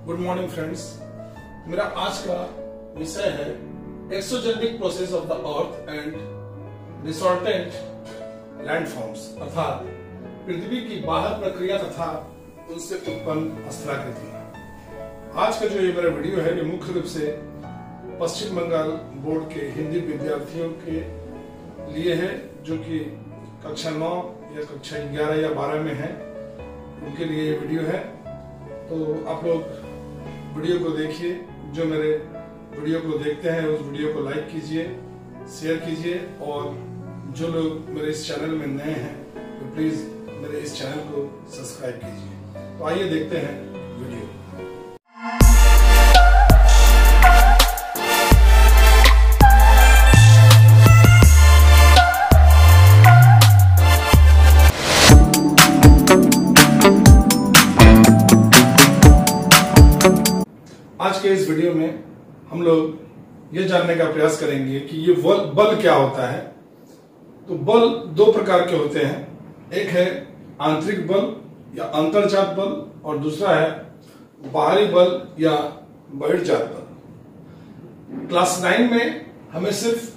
Good morning friends. मेरा आज का विषय है exogenic process of the earth and resultant landforms, अर्थात पृथ्वी की बाहर प्रक्रिया तथा उनसे उत्पन्न स्थलाकृतियां। आज का जो ये मेरा वीडियो है ये मुख्य रूप से पश्चिम बंगाल बोर्ड के हिंदी विद्यार्थियों के लिए है, जो कि कक्षा 9 या कक्षा 11 या 12 में है, उनके लिए ये वीडियो है। तो आप लोग वीडियो को देखिए, जो मेरे वीडियो को देखते हैं उस वीडियो को लाइक कीजिए, शेयर कीजिए, और जो लोग मेरे इस चैनल में नए हैं तो प्लीज मेरे इस चैनल को सब्सक्राइब कीजिए। तो आइए देखते हैं वीडियो। आज के इस वीडियो में हम लोग ये जानने का प्रयास करेंगे कि ये बल क्या होता है। तो बल दो प्रकार के होते हैं, एक है आंतरिक बल या अंतर्जात बल, और दूसरा है बाहरी बल या बहिर्जात बल। क्लास 9 में हमें सिर्फ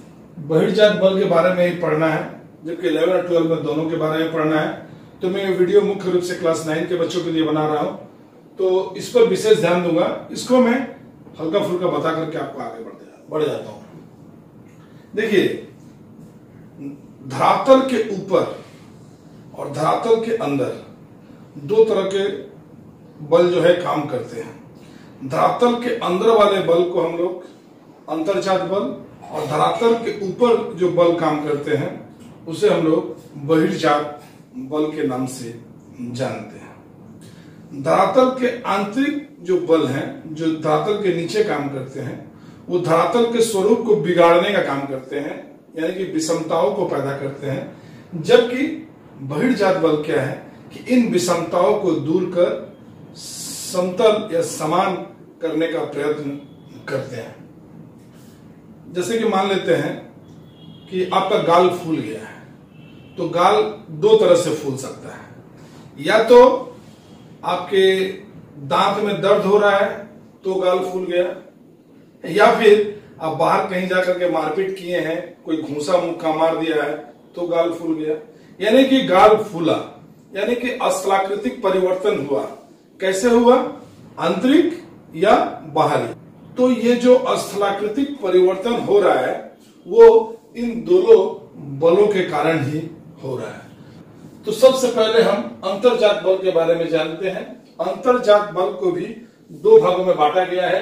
बहिर्जात बल के बारे में ही पढ़ना है, जबकि 11 और 12 में दोनों के बारे में पढ़ना है। तो मैं ये वीडियो मुख्य रूप से क्लास 9 के बच्चों के लिए बना रहा हूं, तो इस पर विशेष ध्यान दूंगा। इसको मैं हल्का फुल्का बता करके आपको आगे बढ़ जाता हूं। देखिए, धरातल के ऊपर और धरातल के अंदर दो तरह के बल जो है काम करते हैं। धरातल के अंदर वाले बल को हम लोग अंतर्जात बल, और धरातल के ऊपर जो बल काम करते हैं उसे हम लोग बहिर्जात बल के नाम से जानते हैं। धरातल के आंतरिक जो बल हैं, जो धरातल के नीचे काम करते हैं, वो धरातल के स्वरूप को बिगाड़ने का काम करते हैं, यानी कि विषमताओं को पैदा करते हैं। जबकि बहिर्जात बल क्या है कि इन विषमताओं को दूर कर समतल या समान करने का प्रयत्न करते हैं। जैसे कि मान लेते हैं कि आपका गाल फूल गया है, तो गाल दो तरह से फूल सकता है। या तो आपके दांत में दर्द हो रहा है तो गाल फूल गया, या फिर आप बाहर कहीं जाकर के मारपीट किए हैं, कोई घूंसा मुक्का मार दिया है तो गाल फूल गया। यानी कि गाल फूला, यानी कि स्थलाकृतिक परिवर्तन हुआ। कैसे हुआ? आंतरिक या बाहरी। तो ये जो स्थलाकृतिक परिवर्तन हो रहा है वो इन दोनों बलों के कारण ही हो रहा है। तो सबसे पहले हम अंतर्जात बल के बारे में जानते हैं। अंतर्जात बल को भी दो भागों में बांटा गया है,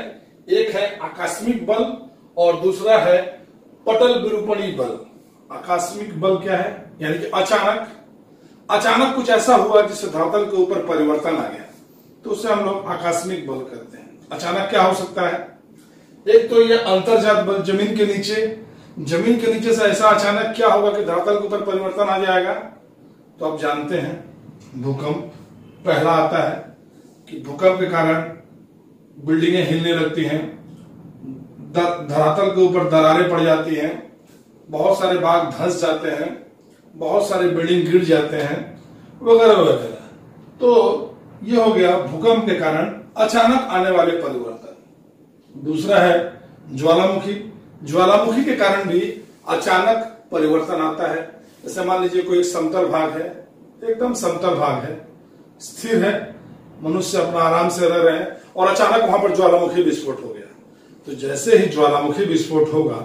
एक है आकस्मिक बल और दूसरा है पटल विरूपणी बल। आकस्मिक बल क्या है? यानी कि अचानक कुछ ऐसा हुआ जिससे धरातल के ऊपर परिवर्तन आ गया, तो उसे हम लोग आकस्मिक बल कहते हैं। अचानक क्या हो सकता है? एक तो ये अंतर्जात बल, जमीन के नीचे से ऐसा अचानक क्या होगा कि धरातल के ऊपर परिवर्तन आ जाएगा। तो आप जानते हैं भूकंप पहला आता है कि भूकंप के कारण बिल्डिंगें हिलने लगती हैं, धरातल के ऊपर दरारें पड़ जाती हैं, बहुत सारे बाग धंस जाते हैं, बहुत सारे बिल्डिंग गिर जाते हैं, वगैरह वगैरह। तो ये हो गया भूकंप के कारण अचानक आने वाले परिवर्तन। दूसरा है ज्वालामुखी के कारण भी अचानक परिवर्तन आता है। जैसे मान लीजिए कोई समतल भाग है, एकदम समतल भाग है, स्थिर है, मनुष्य अपना आराम से रह रहे हैं, और अचानक वहां पर ज्वालामुखी विस्फोट हो गया। तो जैसे ही ज्वालामुखी विस्फोट होगा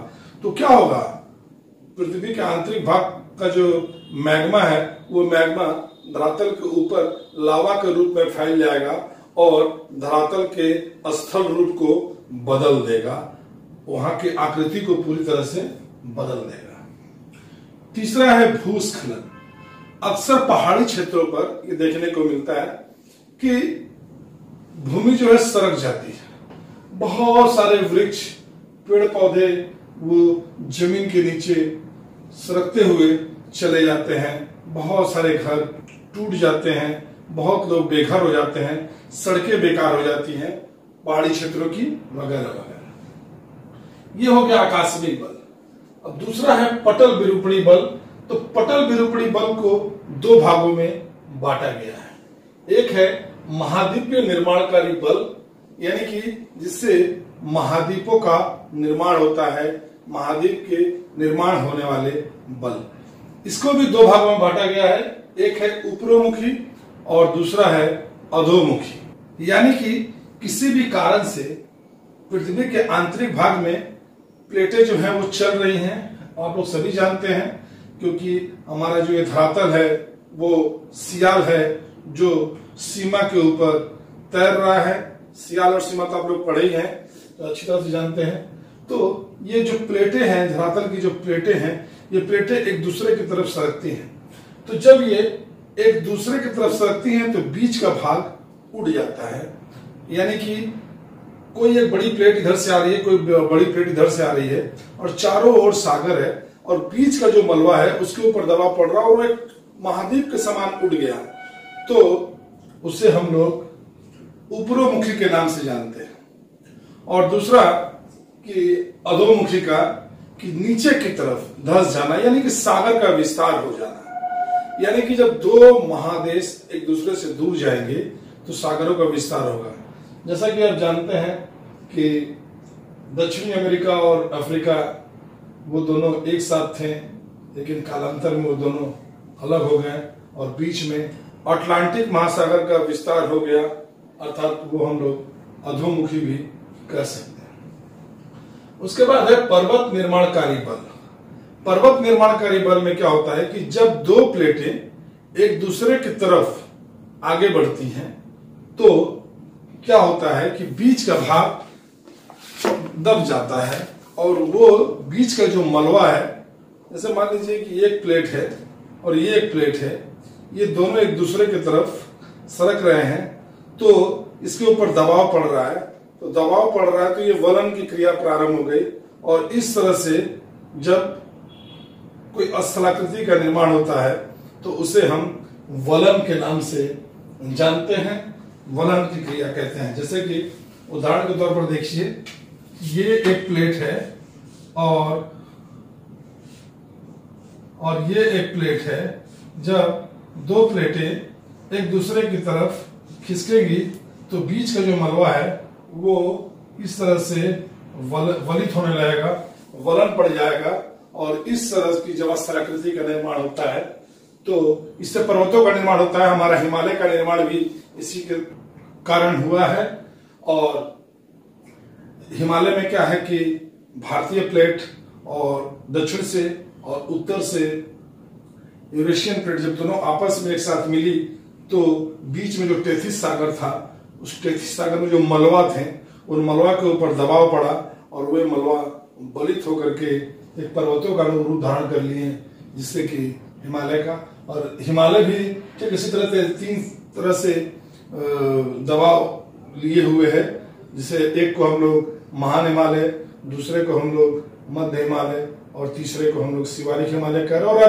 तो क्या होगा? पृथ्वी के आंतरिक भाग का जो मैग्मा है वो मैग्मा धरातल के ऊपर लावा के रूप में फैल जाएगा और धरातल के स्थल रूप को बदल देगा, वहां की आकृति को पूरी तरह से बदल देगा। तीसरा है भूस्खलन। अक्सर पहाड़ी क्षेत्रों पर ये देखने को मिलता है कि भूमि जो है सरक जाती है, बहुत सारे वृक्ष, पेड़ पौधे वो जमीन के नीचे सरकते हुए चले जाते हैं, बहुत सारे घर टूट जाते हैं, बहुत लोग बेघर हो जाते हैं, सड़कें बेकार हो जाती हैं पहाड़ी क्षेत्रों की, वगैरह वगैरह। ये हो गया आकस्मिक बल। अब दूसरा है पटल विरूपणी बल। तो पटल विरूपणी बल को दो भागों में बांटा गया है। एक है महाद्वीपीय निर्माणकारी बल यानी कि जिससे महाद्वीपों का निर्माण होता है, महाद्वीप के निर्माण होने वाले बल। इसको भी दो भागों में बांटा गया है, एक है ऊपरोमुखी और दूसरा है अधोमुखी। यानी कि किसी भी कारण से पृथ्वी के आंतरिक भाग में प्लेटें जो हैं वो चल रही हैं, आप लोग सभी जानते हैं, क्योंकि हमारा जो ये धरातल है वो सियाल है जो सीमा के ऊपर तैर रहा है। सियाल और सीमा तो आप लोग पढ़े ही हैं, तो अच्छी तरह से जानते हैं। तो ये जो प्लेटें हैं, धरातल की जो प्लेटें हैं, ये प्लेटें एक दूसरे की तरफ सरकती हैं। तो जब ये एक दूसरे की तरफ सरकती हैं तो बीच का भाग उड़ जाता है। यानी कि कोई एक बड़ी प्लेट इधर से आ रही है, कोई बड़ी प्लेट इधर से आ रही है, और चारों ओर सागर है, और बीच का जो मलबा है उसके ऊपर दबाव पड़ रहा है और एक महाद्वीप के समान उड़ गया, तो उसे हम लोग ऊपरोमुखी के नाम से जानते हैं। और दूसरा कि अधोमुखी का, कि नीचे की तरफ धंस जाना, यानी कि सागर का विस्तार हो जाना। यानी कि जब दो महादेश एक दूसरे से दूर जाएंगे तो सागरों का विस्तार होगा। जैसा कि आप जानते हैं कि दक्षिणी अमेरिका और अफ्रीका वो दोनों एक साथ थे, लेकिन कालांतर में वो दोनों अलग हो गए और बीच में अटलांटिक महासागर का विस्तार हो गया, अर्थात वो हम लोग अधोमुखी भी कह सकते हैं। उसके बाद है पर्वत निर्माणकारी बल। पर्वत निर्माणकारी बल में क्या होता है कि जब दो प्लेटें एक दूसरे की तरफ आगे बढ़ती हैं तो क्या होता है कि बीच का भाग दब जाता है, और वो बीच का जो मलबा है, जैसे मान लीजिए कि एक प्लेट है और ये एक प्लेट है, ये दोनों एक दूसरे की तरफ सरक रहे हैं, तो इसके ऊपर दबाव पड़ रहा है, तो दबाव पड़ रहा है तो ये वलन की क्रिया प्रारंभ हो गई, और इस तरह से जब कोई स्थलाकृति का निर्माण होता है तो उसे हम वलन के नाम से जानते हैं, वलन की क्रिया कहते हैं। जैसे कि उदाहरण के तौर पर देखिए, ये एक प्लेट है और ये एक प्लेट है। जब दो प्लेटें एक दूसरे की तरफ खिसकेगी तो बीच का जो मलबा है वो इस तरह से वलित होने लगेगा, वलन पड़ जाएगा, और इस तरह की जब स्थलाकृति का निर्माण होता है तो इससे पर्वतों का निर्माण होता है। हमारा हिमालय का निर्माण भी इसी के कारण हुआ है। और हिमालय में क्या है कि भारतीय प्लेट और दक्षिण से और उत्तर से यूरेशियन प्लेट जब दोनों आपस में एक साथ मिली तो बीच में जो टेथिस सागर था, उस टेथिस सागर में जो मलबा थे, उन मलबा के ऊपर दबाव पड़ा और वे मलबा बलित होकर के एक पर्वतों का रूप धारण कर लिए, जिससे कि हिमालय का, और हिमालय भी ठीक इसी तरह से तीन तरह से दबाव लिए हुए है। जिसे एक को हम लोग महान हिमालय, दूसरे को हम लोग मध्य हिमालय और तीसरे को हम लोग शिवालिक हिमालय कह रहे हैं। और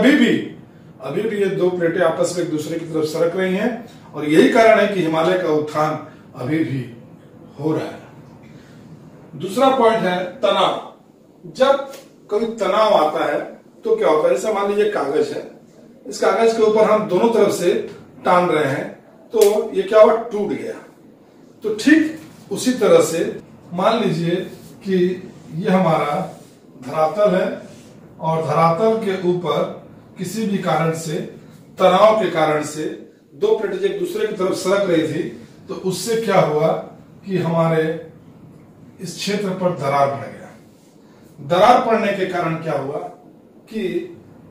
अभी भी ये दो प्लेटें आपस में एक दूसरे की तरफ सरक रही हैं, और यही कारण है कि हिमालय का उत्थान अभी भी हो रहा है। दूसरा पॉइंट है तनाव। जब कोई तनाव आता है तो क्या होता है, जैसे मान लीजिए कागज है, इस कागज के ऊपर हम दोनों तरफ से टान रहे हैं तो ये क्या हुआ, टूट गया। तो ठीक उसी तरह से मान लीजिए कि ये हमारा धरातल है और धरातल के ऊपर किसी भी कारण से, तनाव के कारण से दो प्लेटें एक दूसरे की तरफ सरक रही थी, तो उससे क्या हुआ कि हमारे इस क्षेत्र पर दरार पड़ गया। दरार पड़ने के कारण क्या हुआ कि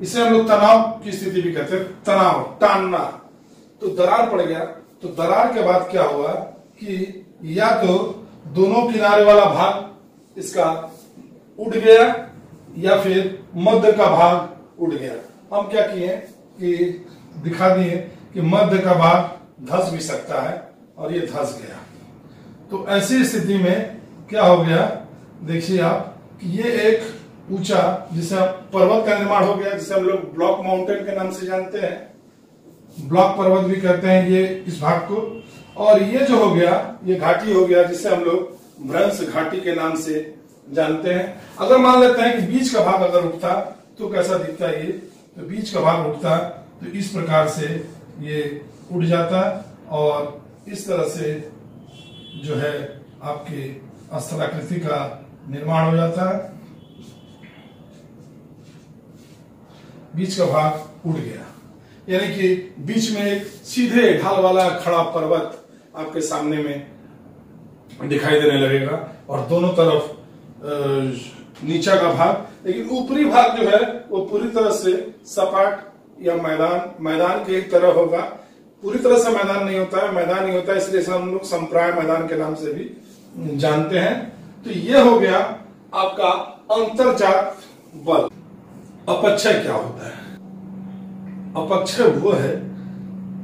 इसे हम लोग तनाव की स्थिति भी कहते हैं, तनाव, टानना। तो दरार पड़ गया, तो दरार के बाद क्या हुआ कि या तो दोनों किनारे वाला भाग इसका उड़ गया या फिर मध्य का भाग उड़ गया। हम क्या किए कि दिखा दिए कि मध्य का भाग धंस भी सकता है, और ये धंस गया। तो ऐसी स्थिति में क्या हो गया, देखिए आप कि ये एक ऊंचा, जिसे पर्वत का निर्माण हो गया, जिसे हम लोग ब्लॉक माउंटेन के नाम से जानते हैं, ब्लॉक पर्वत भी कहते हैं ये इस भाग को। और ये जो हो गया, ये घाटी हो गया, जिसे हम लोग भ्रंश घाटी के नाम से जानते हैं। अगर मान लेते हैं कि बीच का भाग अगर उठता तो कैसा दिखता है ये, तो बीच का भाग उठता तो इस प्रकार से ये उड़ जाता, और इस तरह से जो है आपके स्थलाकृति का निर्माण हो जाता है। बीच का भाग उड़ गया, यानी कि बीच में एक सीधे ढाल वाला खड़ा पर्वत आपके सामने में दिखाई देने लगेगा और दोनों तरफ नीचा का भाग, लेकिन ऊपरी भाग जो है वो पूरी तरह से सपाट या मैदान की एक तरह होगा। पूरी तरह से मैदान नहीं होता है, मैदान नहीं होता है, इसलिए हम लोग संप्राय मैदान के नाम से भी जानते हैं। तो ये हो गया आपका अंतर्जात बल। अपक्षय क्या होता है? अपक्षय वो है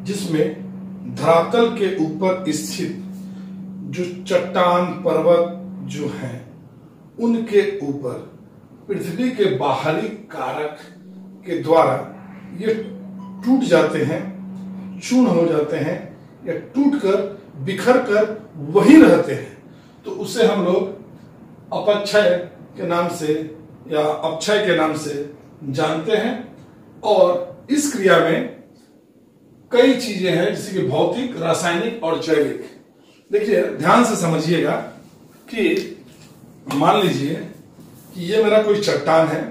जिसमें धरातल के ऊपर स्थित जो चट्टान पर्वत जो हैं उनके ऊपर पृथ्वी के बाहरी कारक के द्वारा ये टूट जाते हैं, चूर्ण हो जाते हैं या टूटकर बिखर कर वही रहते हैं, तो उसे हम लोग अपक्षय के नाम से या अपक्षय के नाम से जानते हैं। और इस क्रिया में कई चीजें हैं, जैसे कि भौतिक, रासायनिक और जैविक। देखिए ध्यान से समझिएगा कि मान लीजिए कि ये मेरा कोई चट्टान है,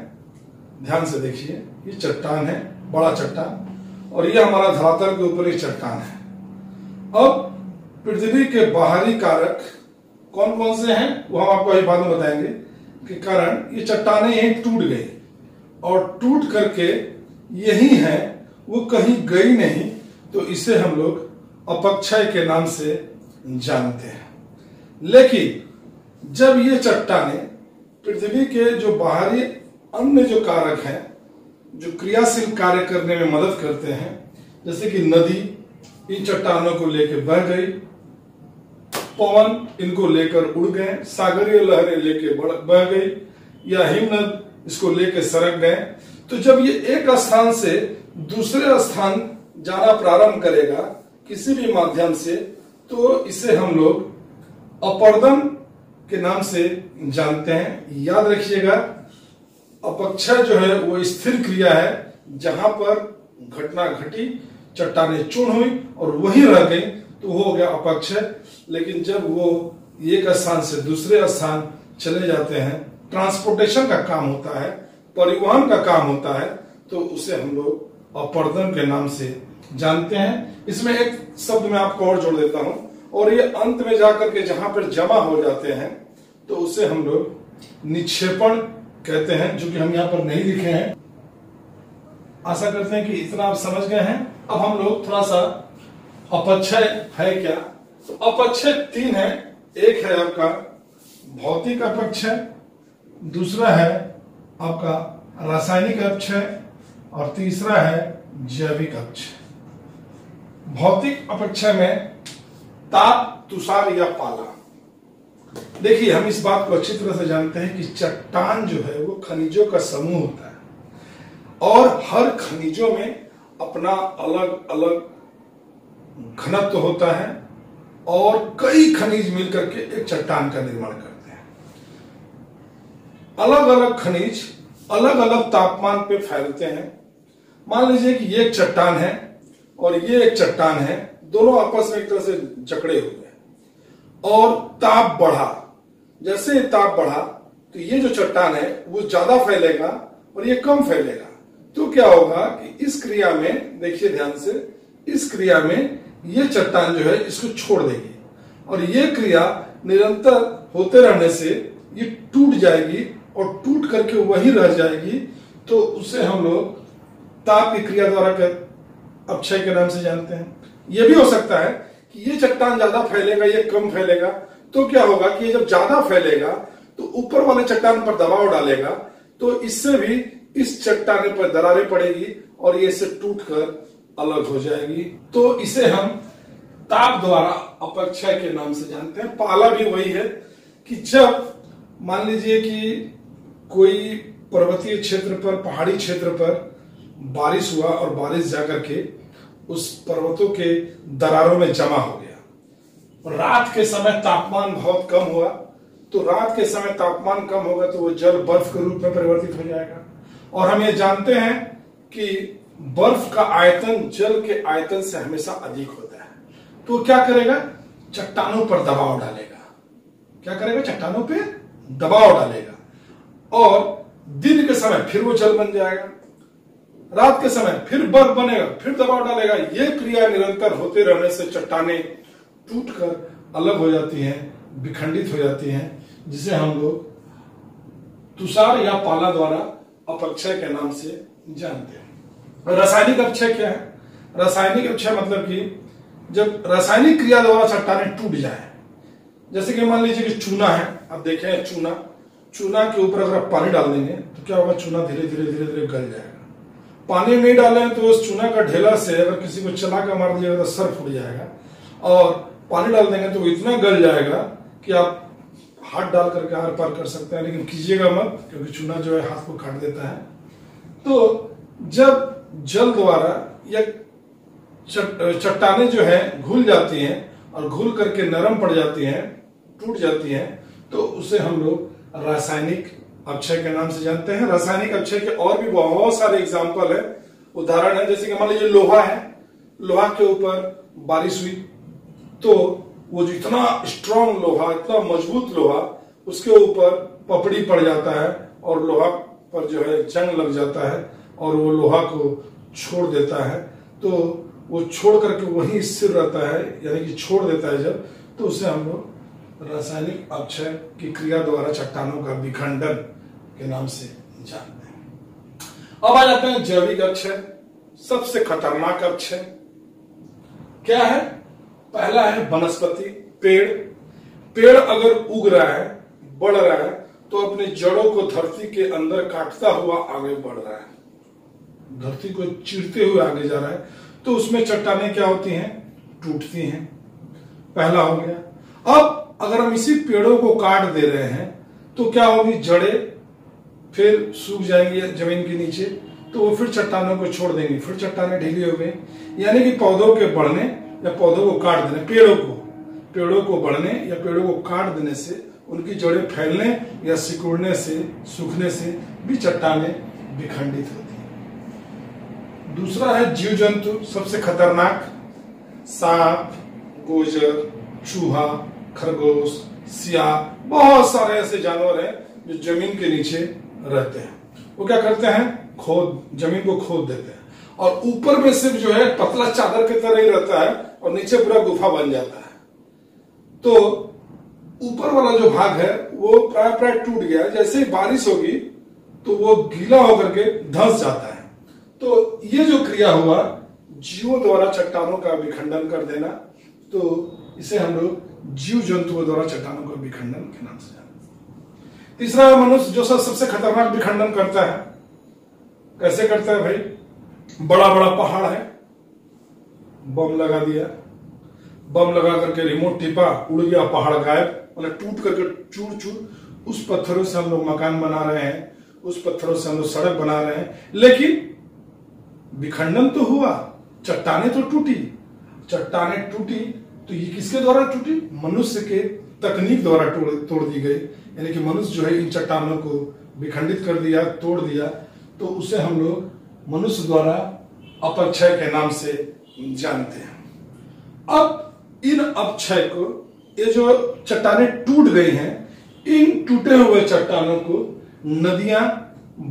ध्यान से देखिए, ये चट्टान है, बड़ा चट्टान, और ये हमारा धरातल के ऊपर एक चट्टान है। अब पृथ्वी के बाहरी कारक कौन कौन से हैं वो हम आपको अभी बाद में बताएंगे कि कारण ये चट्टानें यहीं टूट गई और टूट करके यही है, वो कहीं गई नहीं, तो इसे हम लोग अपक्षय के नाम से जानते हैं। लेकिन जब ये चट्टानें पृथ्वी के जो बाहरी अन्य जो कारक हैं जो क्रियाशील कार्य करने में मदद करते हैं, जैसे कि नदी इन चट्टानों को लेकर बह गई, पवन इनको लेकर उड़ गए, सागरीय लहरें लेके बह गई, या हिमनद इसको लेकर सरक गए। तो जब ये एक स्थान से दूसरे स्थान जाना प्रारंभ करेगा किसी भी माध्यम से, तो इसे हम लोग अपर्दन के नाम से जानते हैं। याद रखिएगा, अपक्षय जो है वो स्थिर क्रिया है, जहां पर घटना घटी, चट्टानें चूर्ण हुई और वही रह गई, तो हो गया अपक्षय। लेकिन जब वो एक स्थान से दूसरे स्थान चले जाते हैं, ट्रांसपोर्टेशन का काम होता है, परिवहन का काम होता है, तो उसे हम लोग अपर्दन के नाम से जानते हैं। इसमें एक शब्द मैं आपको और जोड़ देता हूं, और ये अंत में जाकर के जहां पर जमा हो जाते हैं तो उसे हम लोग निक्षेपण कहते हैं, जो कि हम यहाँ पर नहीं लिखे हैं। आशा करते हैं कि इतना आप समझ गए हैं। अब हम लोग थोड़ा सा अपक्षय है क्या, तो अपक्षय तीन है। एक है आपका भौतिक अपक्षय, दूसरा है आपका रासायनिक अपक्षय और तीसरा है जैविक अपक्षय। भौतिक अपक्षय में ताप, तुषार या पाला। देखिए हम इस बात को अच्छी तरह से जानते हैं कि चट्टान जो है वो खनिजों का समूह होता है और हर खनिजों में अपना अलग अलग घनत्व होता है और कई खनिज मिलकर के एक चट्टान का निर्माण करते हैं। अलग अलग खनिज अलग अलग तापमान पे फैलते हैं। मान लीजिए कि ये एक चट्टान है और ये एक चट्टान है, दोनों आपस में एक तरह से जकड़े हुए और ताप बढ़ा। जैसे ताप बढ़ा तो ये जो चट्टान है वो ज्यादा फैलेगा और ये कम फैलेगा। तो क्या होगा कि इस क्रिया में, देखिए ध्यान से, इस क्रिया में ये चट्टान जो है इसको छोड़ देगी और ये क्रिया निरंतर होते रहने से ये टूट जाएगी और टूट करके वही रह जाएगी। तो उसे हम लोग ताप की क्रिया द्वारा अपक्षय के नाम से जानते हैं। यह भी हो सकता है कि ये चट्टान ज्यादा फैलेगा, ये कम फैलेगा। तो क्या होगा कि ये जब ज्यादा फैलेगा तो ऊपर वाले चट्टान पर दबाव डालेगा, तो इससे भी इस चट्टान पर दरारें पड़ेगी और ये इससे टूटकर अलग हो जाएगी। तो इसे हम ताप द्वारा अपक्षय के नाम से जानते हैं। पाला भी वही है कि जब मान लीजिए कि कोई पर्वतीय क्षेत्र पर, पहाड़ी क्षेत्र पर बारिश हुआ और बारिश जाकर के उस पर्वतों के दरारों में जमा हो गया और रात के समय तापमान बहुत कम हुआ, तो रात के समय तापमान कम होगा तो वो जल बर्फ के रूप में परिवर्तित हो जाएगा। और हम ये जानते हैं कि बर्फ का आयतन जल के आयतन से हमेशा अधिक होता है। तो क्या करेगा, चट्टानों पर दबाव डालेगा क्या करेगा, चट्टानों पे दबाव डालेगा और दिन के समय फिर वो जल बन जाएगा, रात के समय फिर बर्फ बनेगा, फिर दबाव डालेगा। ये क्रिया निरंतर होते रहने से चट्टानें टूटकर अलग हो जाती हैं, विखंडित हो जाती हैं, जिसे हम लोग तुषार या पाला द्वारा अपक्षय के नाम से जानते हैं। रासायनिक अपक्षय क्या है? रासायनिक अपक्षय मतलब कि जब रासायनिक क्रिया द्वारा चट्टानें टूट जाए, जैसे कि मान लीजिए कि चूना है, आप देखें चूना के ऊपर अगर आप पानी डाल देंगे तो क्या होगा, चूना धीरे धीरे गल जाएगा। पानी नहीं डालें तो उस चूना का ढेला से अगर किसी को चला कर मार दिएगा तो सर फूट जाएगा, और पानी डाल देंगे तो वो इतना गल जाएगा कि आप हाथ डाल करके आर पार कर सकते हैं, लेकिन कीजिएगा मत, क्योंकि चूना जो है हाथ को काट देता है। तो जब जल द्वारा या चट्टानें जो है घुल जाती हैं और घुल करके नरम पड़ जाती हैं, टूट जाती हैं, तो उसे हम लोग रासायनिक अपक्षय के नाम से जानते हैं। रासायनिक अपक्षय के और भी बहुत सारे एग्जाम्पल है, उदाहरण है। जैसे कि मान लीजिए लोहा है, लोहा के ऊपर बारिश हुई तो वो जो इतना स्ट्रांग लोहा, इतना मजबूत लोहा, उसके ऊपर पपड़ी पड़ जाता है और लोहा पर जो है जंग लग जाता है और वो लोहा को छोड़ देता है। तो वो छोड़ करके वहीं स्थिर रहता है, यानी कि छोड़ देता है जब, तो उसे हम लोग रासायनिक अपक्षय की क्रिया द्वारा चट्टानों का विखंडन के नाम से जानते हैं। अब आ जाते हैं जैविक अपक्षय। सबसे खतरनाक अपक्षय क्या है? पहला है वनस्पति, पेड़ अगर उग रहा है, बढ़ रहा है, तो अपने जड़ों को धरती के अंदर काटता हुआ आगे बढ़ रहा है, धरती को चीरते हुए आगे जा रहा है, तो उसमें चट्टानें क्या होती हैं, टूटती हैं। पहला हो गया। अब अगर हम इसी पेड़ों को काट दे रहे हैं तो क्या होगी, जड़ें फिर सूख जाएंगी जमीन के नीचे, तो वो फिर चट्टानों को छोड़ देंगी, फिर चट्टानें ढीली हो गई। यानी कि पौधों के बढ़ने या पौधों को काट देने, पेड़ों को बढ़ने या पेड़ों को काट देने से, उनकी जड़ें फैलने या सिकुड़ने से, सूखने से भी चट्टानें विखंडित होती हैं। दूसरा है जीव जंतु। सबसे खतरनाक सांप, गोजर, चूहा, खरगोश, सियार, बहुत सारे ऐसे जानवर हैं जो जमीन के नीचे रहते हैं। वो क्या करते हैं, जमीन को खोद देते हैं और ऊपर में सिर्फ जो है पतला चादर की तरह ही रहता है और नीचे पूरा गुफा बन जाता है। तो ऊपर वाला जो भाग है वो प्राय टूट गया, जैसे ही बारिश होगी तो वो गीला होकर के धंस जाता है। तो ये जो क्रिया हुआ जीवों द्वारा चट्टानों का विखंडन कर देना, तो इसे हम लोग जीव जंतुओं द्वारा चट्टानों का विखंडन के नाम से जानते हैं। तीसरा है मनुष्य, जो सबसे खतरनाक विखंडन करता है। कैसे करता है भाई? बड़ा बड़ा पहाड़ है, बम लगा दिया, बम लगा करके रिमोट टिपा, उड़ गया पहाड़, गायब, मतलब टूट करके चूर चूर। उस पत्थरों से हम लोग मकान बना रहे हैं, उस पत्थरों से हम लोग सड़क बना रहे हैं, लेकिन विखंडन तो हुआ, चट्टानें तो टूटी। चट्टानें टूटी तो ये किसके द्वारा टूटी? मनुष्य के तकनीक द्वारा तोड़ दी गई। यानी कि मनुष्य जो है इन चट्टानों को विखंडित कर दिया, तोड़ दिया, तो उसे हम लोग मनुष्य द्वारा अपक्षय के नाम से जानते हैं। अब इन अपक्षय को, ये जो चट्टानें टूट गई हैं, इन टूटे हुए चट्टानों को नदियां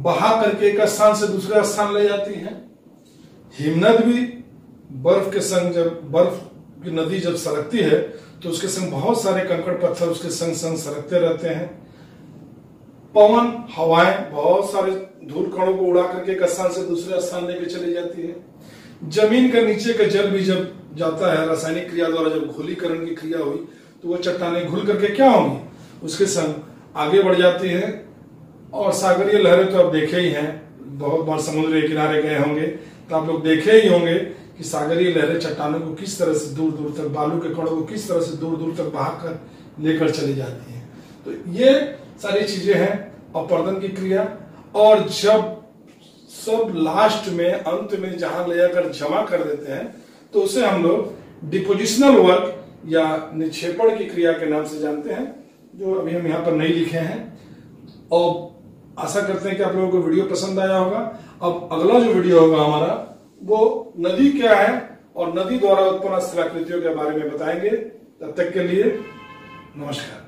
बहा करके एक स्थान से दूसरे स्थान ले जाती हैं। हिमनद भी बर्फ के संग, जब बर्फ की नदी जब सरकती है तो उसके संग बहुत सारे कंकड़ पत्थर उसके संग संग सरकते रहते हैं। पवन, हवाएं बहुत सारे धूल कणों को उड़ा करके एक स्थान से दूसरे स्थान लेके चली जाती है। जमीन के नीचे का जल भी जब जाता है, रासायनिक क्रिया द्वारा जब घुलीकरण की क्रिया हुई तो वो चट्टानें घुल करके क्या होंगी, उसके संग आगे बढ़ जाती है। और सागरीय लहरें तो आप देखे ही हैं, बहुत बार समुद्र के किनारे गए होंगे तो आप लोग देखे ही होंगे कि सागरीय लहरें चट्टानों को किस तरह से दूर दूर तक, बालू के कणों को किस तरह से दूर दूर तक बहाकर लेकर चली जाती हैं। तो ये सारी चीजें हैं अपरदन की क्रिया। और जब सब लास्ट में, अंत में जहां ले जाकर जमा कर देते हैं तो उसे हम लोग डिपोजिशनल वर्क या निक्षेपण की क्रिया के नाम से जानते हैं, जो अभी हम यहाँ पर नहीं लिखे हैं। और आशा करते हैं कि आप लोगों को वीडियो पसंद आया होगा। अब अगला जो वीडियो होगा हमारा, वो नदी क्या है और नदी द्वारा उत्पन्न स्थलाकृतियों के बारे में बताएंगे। तब तक के लिए नमस्कार।